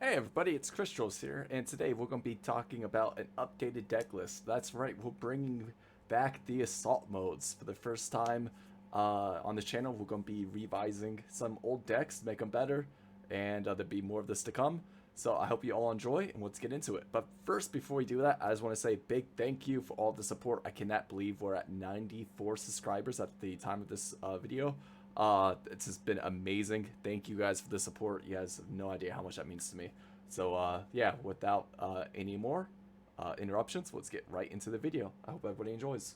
Hey everybody, it's Crystals here, and today we're going to be talking about an updated deck list. That's right, we're bringing back the assault modes for the first time on the channel. We're going to be revising some old decks to make them better, and there'll be more of this to come. So I hope you all enjoy, and let's get into it. But first, before we do that, I just want to say a big thank you for all the support. I cannot believe we're at 94 subscribers at the time of this video. It's just been amazing. Thank you guys for the support. You guys have no idea how much that means to me. So yeah, without any more interruptions, let's get right into the video. I hope everybody enjoys.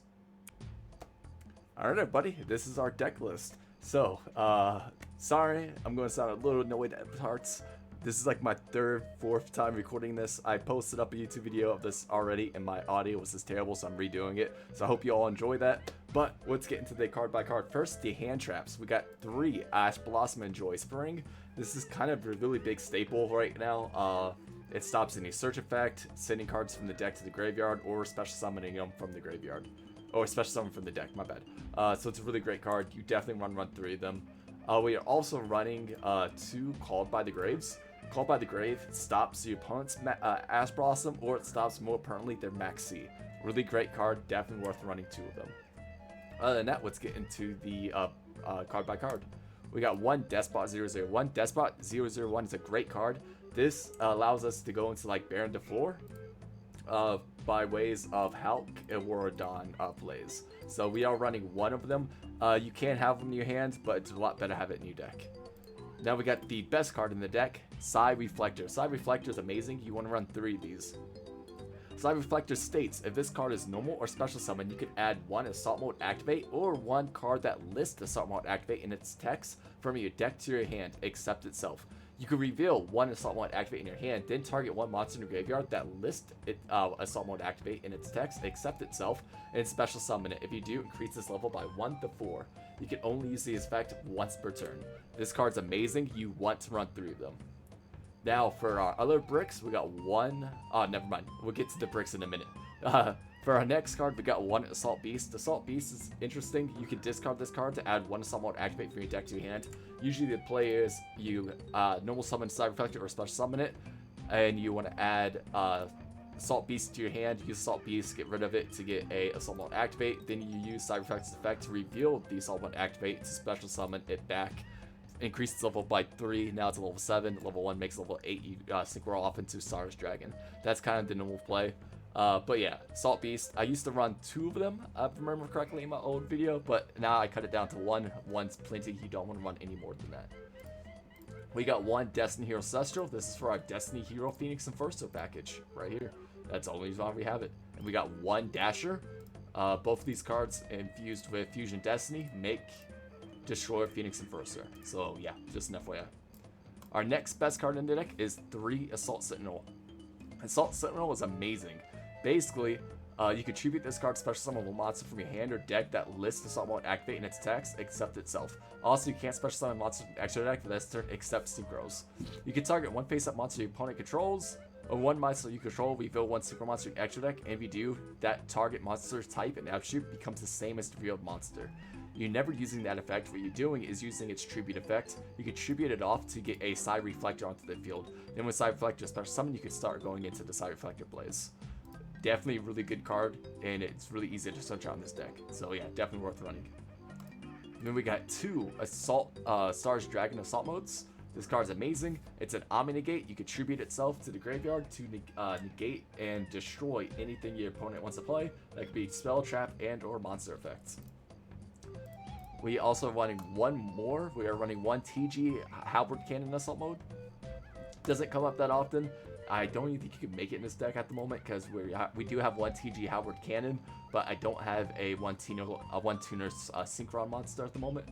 Alright everybody, this is our deck list. So, sorry, I'm going to sound a little annoyed at parts. This is like my third, fourth time recording this. I posted up a YouTube video of this already, and my audio was just terrible, so I'm redoing it. So I hope you all enjoy that. But let's get into the card by card. First, the hand traps. We got 3 Ash Blossom and Joy Spring. This is kind of a really big staple right now. It stops any search effect, sending cards from the deck to the graveyard, or special summoning them from the graveyard. Or special summon from the deck, my bad. So it's a really great card. You definitely want to run 3 of them. We are also running 2 Called by the Graves. Called by the Grave stops the opponent's Ash Blossom, or it stops more permanently their Max C. Really great card, definitely worth running 2 of them. Other than that, let's get into the card by card. We got 1 Despot 001. Despot 001 is a great card. This allows us to go into like Baron de Floor by ways of Hulk or Dawn plays. So we are running 1 of them. You can have them in your hand, but it's a lot better to have it in your deck. Now we got the best card in the deck, Psy Reflector. Psy Reflector is amazing. You want to run 3 of these. Psy Reflector states, if this card is normal or special summon, you can add 1 Assault Mode Activate or 1 card that lists Assault Mode Activate in its text from your deck to your hand, except itself. You can reveal 1 Assault Mode Activate in your hand, then target 1 monster in your graveyard that lists Assault Mode Activate in its text, except itself, and special summon it. If you do, increase this level by 1 to 4. You can only use the effect once per turn. This card's amazing. You want to run 3 of them. Now, for our other bricks, we got 1... never mind. We'll get to the bricks in a minute. For our next card, we got 1 Assault Beast. Assault Beast is interesting. You can discard this card to add 1 Assault Mode Activate from your deck to your hand. Usually the play is you normal summon Psy Reflector or special summon it, and you want to add Assault Beast to your hand. Use Assault Beast, get rid of it to get a Assault Mode Activate. Then you use Psy Reflector's effect to reveal the Assault Mode Activate to special summon it back. Increase its level by 3, now it's a level 7, level 1 makes level 8, you synchro off into Stard's Dragon. That's kind of the normal play. But yeah, Assault Beast, I used to run 2 of them, if I remember correctly in my old video, but now I cut it down to 1. 1's plenty, you don't want to run any more than that. We got 1 Destiny Hero Celestial. This is for our Destiny Hero Phoenix and Verso package, right here. That's the only reason why we have it. And we got 1 Dasher. Both of these cards infused with Fusion Destiny make Destroyer Phoenix and Verso. So yeah, just an FYI. Our next best card in the deck is 3 Assault Sentinel. Assault Sentinel is amazing. Basically, you can tribute this card special summon a monster from your hand or deck that lists Assault Mode Activate in its text, except itself. Also, you can't special summon monsters from extra deck for this turn, except synchros. You can target 1 face-up monster your opponent controls, or 1 monster you control, reveal 1 synchro monster in extra deck, and if you do, that target monster's type and attribute becomes the same as the revealed monster. You're never using that effect. What you're doing is using its tribute effect. You can tribute it off to get a Psy Reflector onto the field. Then with Psy Reflector special summon, you can start going into the Psy Reflector plays. Definitely a really good card, and it's really easy to switch on this deck. So yeah, definitely worth running. And then we got 2 Assault Stars Dragon Assault modes. This card's amazing. It's an Omni-Negate. You can tribute itself to the graveyard to negate and destroy anything your opponent wants to play. That could be spell, trap, and or monster effects. We also are running 1 more. We are running 1 TG Halberd Cannon Assault mode. Doesn't come up that often. I don't even think you can make it in this deck at the moment because we do have 1 TG Halberd Cannon, but I don't have a 1 tuner Synchron monster at the moment.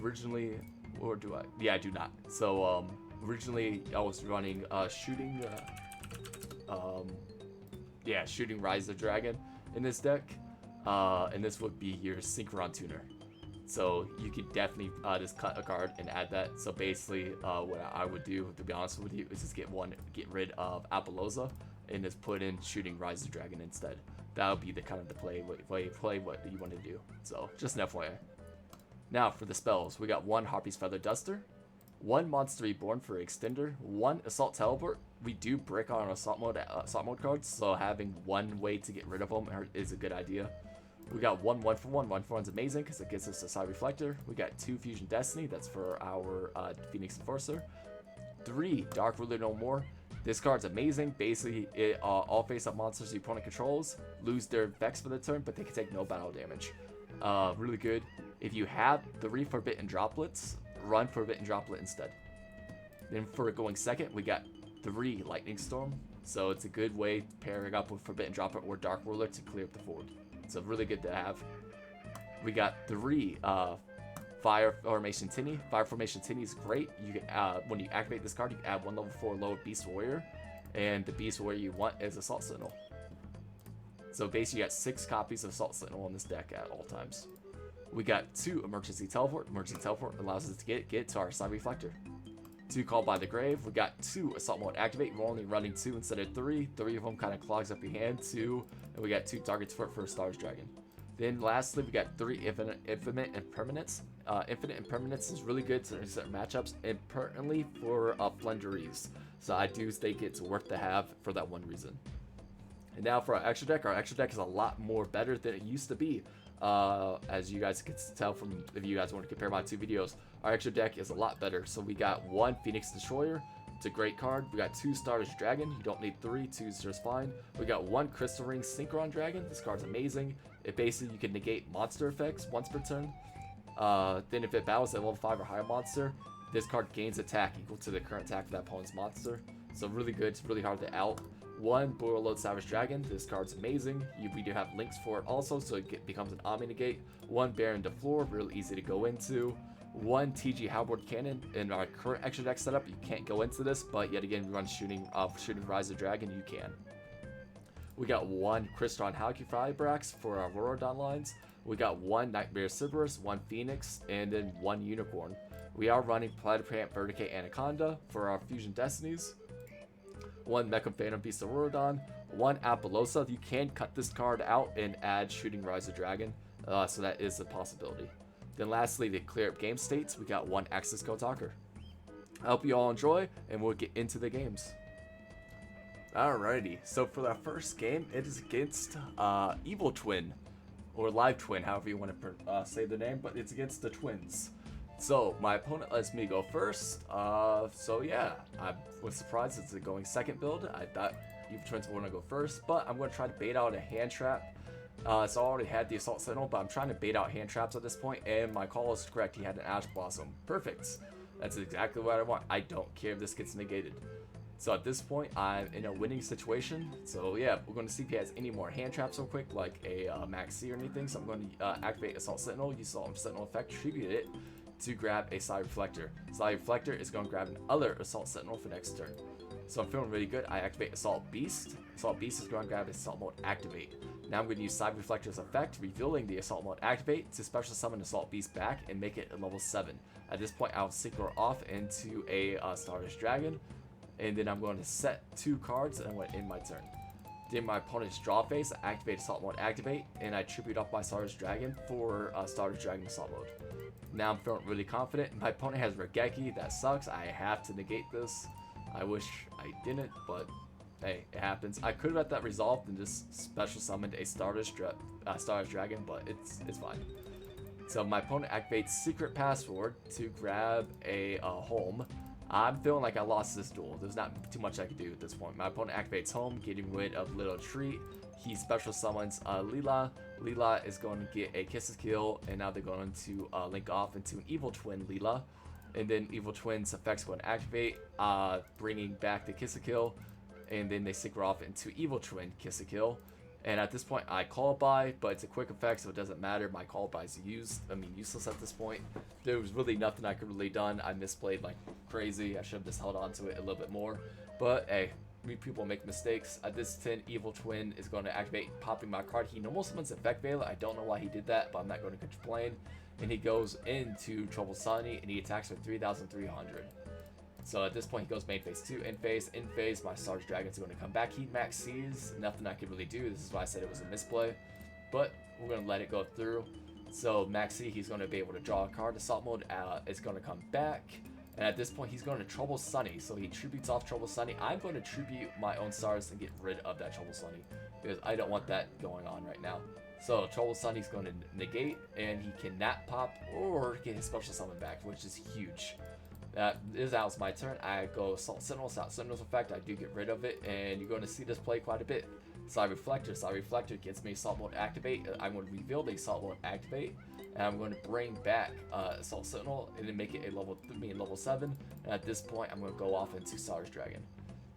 Originally, or do I? Yeah, I do not. So originally I was running shooting Rise of Dragon in this deck, and this would be your Synchron tuner. So you could definitely just cut a card and add that. So basically, what I would do, to be honest with you, is just get rid of Apollosa and just put in Shooting Rise of Dragon instead. That would be the kind of the play what you want to do. So just an FYI. Now for the spells, we got 1 Harpy's Feather Duster, 1 Monster Reborn for Extender, 1 Assault Teleport. We do brick on Assault mode cards, so having one way to get rid of them is a good idea. We got 1 1-for-1. 1-for-1's amazing because it gives us a Side Reflector. We got 2 Fusion Destiny, that's for our Phoenix Enforcer. 3 Dark Ruler No More. This card's amazing. Basically, all face-up monsters the opponent controls lose their effects for the turn, but they can take no battle damage. Really good. If you have 3 Forbidden Droplets, run Forbidden Droplet instead. Then for going second, we got 3 Lightning Storm. So it's a good way pairing up with Forbidden Droplet or Dark Ruler to clear up the board. So really good to have. We got 3 Fire Formation Tinny. Fire Formation Tinny is great. You can, when you activate this card, you can add 1 level 4 lower Beast Warrior. And the Beast Warrior you want is Assault Sentinel. So basically you got 6 copies of Assault Sentinel in this deck at all times. We got 2 Emergency Teleport. Emergency Teleport allows us to get to our Side Reflector. 2 Call by the Grave. We got 2 Assault Mode Activate. We're only running 2 instead of 3. 3 of them kind of clogs up your hand. 2, and we got 2 targets for Stars Dragon. Then lastly, we got 3 Infinite Impermanence. Infinite Impermanence is really good to certain matchups, and pertinently for Flunderies. So I do think it's worth to have for that one reason. And now for our extra deck is a lot more better than it used to be. As you guys can tell from, if you guys want to compare my 2 videos, our extra deck is a lot better. So we got 1 Phoenix Destroyer. It's a great card. We got 2 Stardust Dragon. You don't need 3. 2 is just fine. We got 1 Crystal Ring Synchron Dragon. This card's amazing. It basically, you can negate monster effects once per turn. Then if it battles a level 5 or higher monster, this card gains attack equal to the current attack of that opponent's monster. So really good. It's really hard to out. 1 Borreload Savage Dragon. This card's amazing. We do have links for it also, so it becomes an Omni Negate. 1 Baron DeFleur, really easy to go into. 1 TG Halberd Cannon. In our current extra deck setup, you can't go into this, but yet again, we run Shooting Rise of Dragon, you can. We got 1 Crystron Halkifibrax for our Rorodon lines. We got 1 Nightmare Cerberus, 1 Phoenix, and then 1 Unicorn. We are running Platypant Verticate Anaconda for our Fusion Destinies. 1 Mecha Phantom Beast of Rorodon. 1 Apollosa. You can cut this card out and add Shooting Rise of Dragon, so that is a possibility. Then lastly, to clear up game states, we got 1 Axis Kotaker. I hope you all enjoy, and we'll get into the games. Alrighty, so for our first game, it is against Evil Twin, or Live Twin, however you want to say the name, but it's against the Twins. So my opponent lets me go first, so yeah, I was surprised it's a going second build. I thought Evil Twins would want to go first, but I'm going to try to bait out a hand trap. So I already had the Assault Sentinel, but I'm trying to bait out hand traps at this point, and my call is correct. He had an Ash Blossom. Perfect. That's exactly what I want. I don't care if this gets negated. So at this point, I'm in a winning situation. So yeah, we're going to see if he has any more hand traps real quick, like a Max C or anything. So I'm going to activate Assault Sentinel, use Assault Sentinel effect, tribute it to grab a Side Reflector. Side Reflector is going to grab another Assault Sentinel for next turn. So I'm feeling really good. I activate Assault Beast. Assault Beast is going to grab Assault Mode Activate. Now I'm going to use Side Reflector's effect, revealing the Assault Mode Activate to special summon Assault Beast back and make it a level 7. At this point, I'll synchro off into a Stardust Dragon. And then I'm going to set 2 cards and I went in my turn. Then my opponent's draw phase, I activate Assault Mode Activate, and I tribute off my Stardust Dragon for Stardust Dragon Assault Mode. Now I'm feeling really confident. My opponent has Regeki, that sucks. I have to negate this. I wish I didn't, but hey, it happens. I could have had that resolved and just special summoned a Stardust Dragon, but it's fine. So my opponent activates Secret Password to grab a home. I'm feeling like I lost this duel. There's not too much I can do at this point. My opponent activates Home, getting rid of Little Treat. He special summons Leela. Leela is going to get a Kisses Kill, and now they're going to link off into an Evil Twin Leela. And then Evil Twin's effect's going to activate, bringing back the Kiss a Kill, and then they synchro off into Evil Twin Kiss a Kill. And at this point, I call by, but it's a quick effect, so it doesn't matter. My call by is useless at this point. There was really nothing I could really done. I misplayed like crazy. I should have just held on to it a little bit more. But hey, people make mistakes. At this 10, Evil Twin is going to activate, popping my card. He normal summons Effect Veiler. I don't know why he did that, but I'm not going to complain. And he goes into Trouble Sunny, and he attacks for 3,300. So at this point, he goes main phase 2, in phase, my Stardust Dragon's going to come back. He max sees, nothing I could really do. This is why I said it was a misplay, but we're going to let it go through. So max C, he's going to be able to draw a card. Assault Mode is going to come back, And at this point, he's going to Trouble Sunny. So he tributes off Trouble Sunny. I'm going to tribute my own stars and get rid of that Trouble Sunny, because I don't want that going on right now. So Trouble Sunny's going to negate, and he can Nat Pop or get his special summon back, which is huge. That was my turn. I go Assault Sentinel. Assault Sentinel's effect, I do get rid of it, and you're going to see this play quite a bit. Side Reflector. Side Reflector gets me Assault Mode Activate. I'm going to reveal the Assault Mode Activate, and I'm going to bring back Assault Sentinel and then make it a level 7. And at this point, I'm going to go off into Stars Dragon.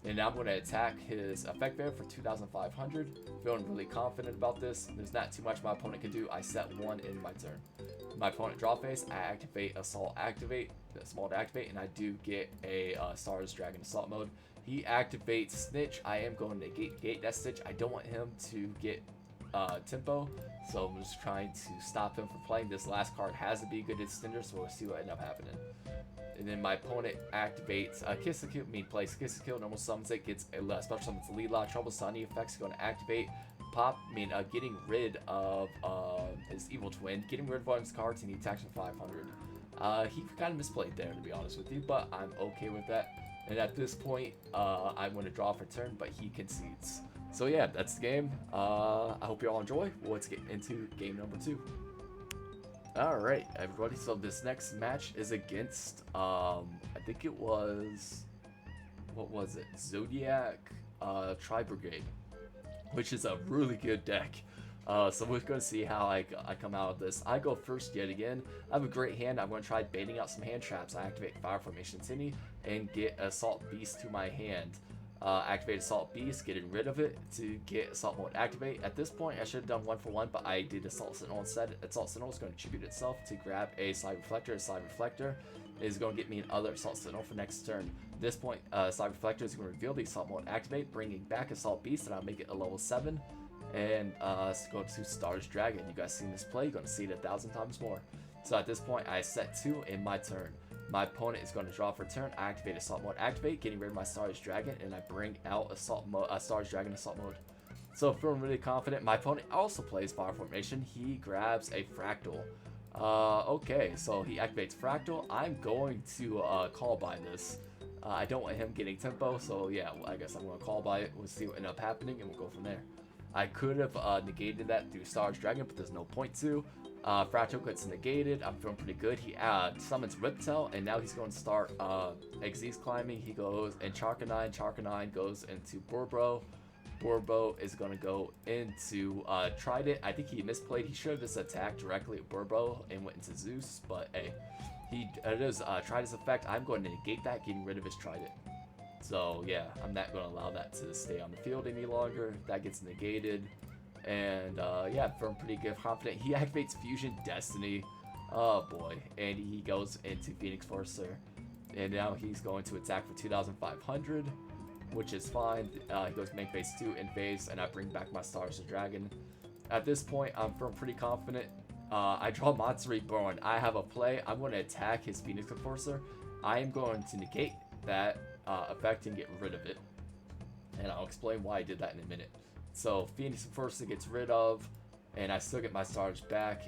And now I'm going to attack his effect there for 2,500. Feeling really confident about this. There's not too much my opponent can do. I set 1 in my turn. My opponent draw phase, I activate Assault Activate, small to activate, and I do get a Stars Dragon Assault mode. He activates Snitch. I am going to negate that Snitch. I don't want him to get tempo, so I'm just trying to stop him from playing. This last card has to be good extender, so we'll see what ends up happening. And then my opponent activates Kiss the Kill, plays Kiss the Kill, normal summons it, gets a special summons Leela, Trouble Sunny effects going to activate. Pop, getting rid of his Evil Twin, getting rid of one of his cards, and he attacks for 500. He kind of misplayed there, to be honest with you, but I'm okay with that. And at this point, I'm going to draw for turn, but he concedes. So yeah, that's the game. I hope you all enjoy. Let's get into game number 2. Alright, everybody, so this next match is against, I think it was, what was it, Zoodiac, Tri-Brigade, which is a really good deck. So we're going to see how I come out of this. I go first yet again. I have a great hand. I'm going to try baiting out some hand traps. I activate Fire Formation Tinny and get Assault Beast to my hand. Activate Assault Beast, getting rid of it to get Assault Mode Activate. At this point, I should have done 1 for 1, but I did Assault Sentinel instead. Assault Sentinel is going to tribute itself to grab a Side Reflector. A Side Reflector is going to get me another Assault Sentinel for next turn. At this point, Side Reflector is going to reveal the Assault Mode Activate, bringing back Assault Beast, and I'll make it a level 7. And let's go to Stars Dragon. You guys seen this play, you're going to see it 1,000 times more. So at this point, I set 2 in my turn. My opponent is going to draw for turn. I activate Assault Mode Activate, getting rid of my Stars Dragon, and I bring out Stars Dragon Assault Mode. So feeling really confident. My opponent also plays Fire Formation. He grabs a Fractal. Okay, so he activates Fractal. I'm going to call by this. I don't want him getting tempo, so yeah, I guess I'm going to call by it. We'll see what ends up happening, and we'll go from there. I could have negated that through Stars Dragon, but there's no point to. Fractal gets negated. I'm feeling pretty good. He summons Riptail, and now he's going to start Xyz climbing. He goes, and Charcanine. Charcanine goes into Bourbo. Bourbo is going to go into Trident. I think he misplayed. He should have just attacked directly at Bourbo and went into Zeus, but hey, he does Trident's effect. I'm going to negate that, getting rid of his Trident. So yeah, I'm not going to allow that to stay on the field any longer. That gets negated. And yeah, feeling pretty good, confident. He activates Fusion Destiny. Oh boy. And he goes into Phoenix Forcer. And now he's going to attack for 2,500, which is fine. He goes main phase 2 in phase, and I bring back my Stars Dragon. At this point, I'm feeling pretty confident. I draw Monster Reborn. I have a play. I'm going to attack his Phoenix Enforcer. I am going to negate that effect and get rid of it, and I'll explain why I did that in a minute. So Phoenix Enforcer gets rid of, and I still get my stars back.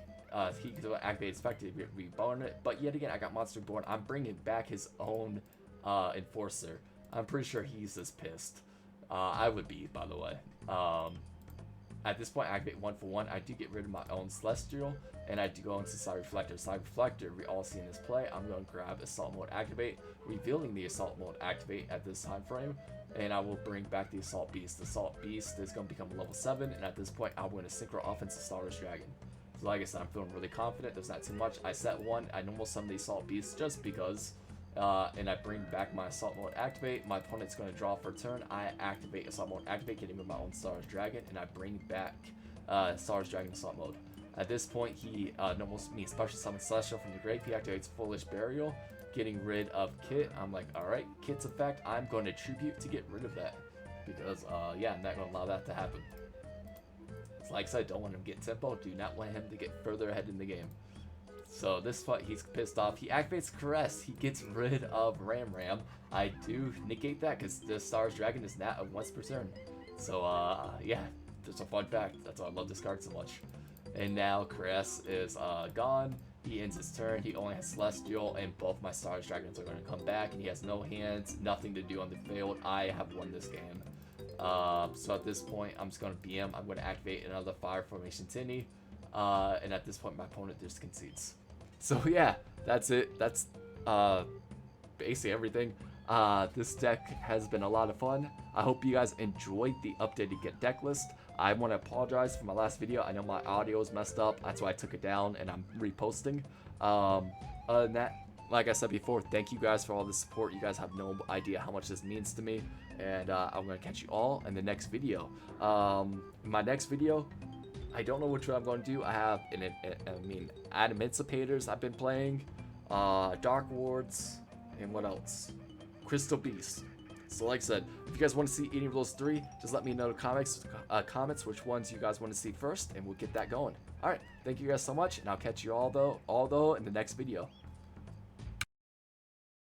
He can activate his effect to reborn it, but yet again I got Monster Reborn. I'm bringing back his own Enforcer. I'm pretty sure he's just pissed. I would be, by the way. At this point, I activate 1 for 1. I do get rid of my own Celestial, and I do go into Side Reflector. Side Reflector, we all see in this play. I'm going to grab Assault Mode Activate, revealing the Assault Mode Activate at this time frame, and I will bring back the Assault Beast. The Assault Beast is going to become a level 7, and at this point, I'm going to synchro off into Stars Dragon. So like I said, I'm feeling really confident. There's not too much. I set 1. I normal summon the Assault Beast just because. And I bring back my Assault Mode Activate. My opponent's going to draw for a turn. I activate Assault Mode Activate, getting rid of my own Stars Dragon, and I bring back Stars Dragon Assault Mode. At this point, he normal means special summon Celestial from the grave. He activates Foolish Burial, getting rid of Kit. I'm like, alright, Kit's effect, I'm going to tribute to get rid of that. Because, yeah, I'm not going to allow that to happen. So like I said, don't want him to get tempo. Do not want him to get further ahead in the game. So this fight, he's pissed off. He activates Caress. He gets rid of Ram. I do negate that because the Stars Dragon is not a once per turn. So yeah, just a fun fact. That's why I love this card so much. And now Caress is gone. he ends his turn. He only has Celestial, and both my Stars Dragons are going to come back, and he has no hands, nothing to do on the field. I have won this game. So at this point, I'm just going to BM. I'm going to activate another Fire Formation Tinny, and at this point, my opponent just concedes. So yeah, that's it. That's basically everything. This deck has been a lot of fun. I hope you guys enjoyed the updated deck list. I want to apologize for my last video. I know my audio is messed up. That's why I took it down and I'm reposting. Other than that, like I said before, thank you guys for all the support. You guys have no idea how much this means to me. And I'm going to catch you all in the next video. In my next video, I don't know which one I'm going to do. I have, Adamanticators I've been playing, Dark Wards, and what else? Crystal Beast. So like I said, if you guys want to see any of those three, just let me know in the comments which ones you guys want to see first, and we'll get that going. Alright, thank you guys so much, and I'll catch you all though in the next video.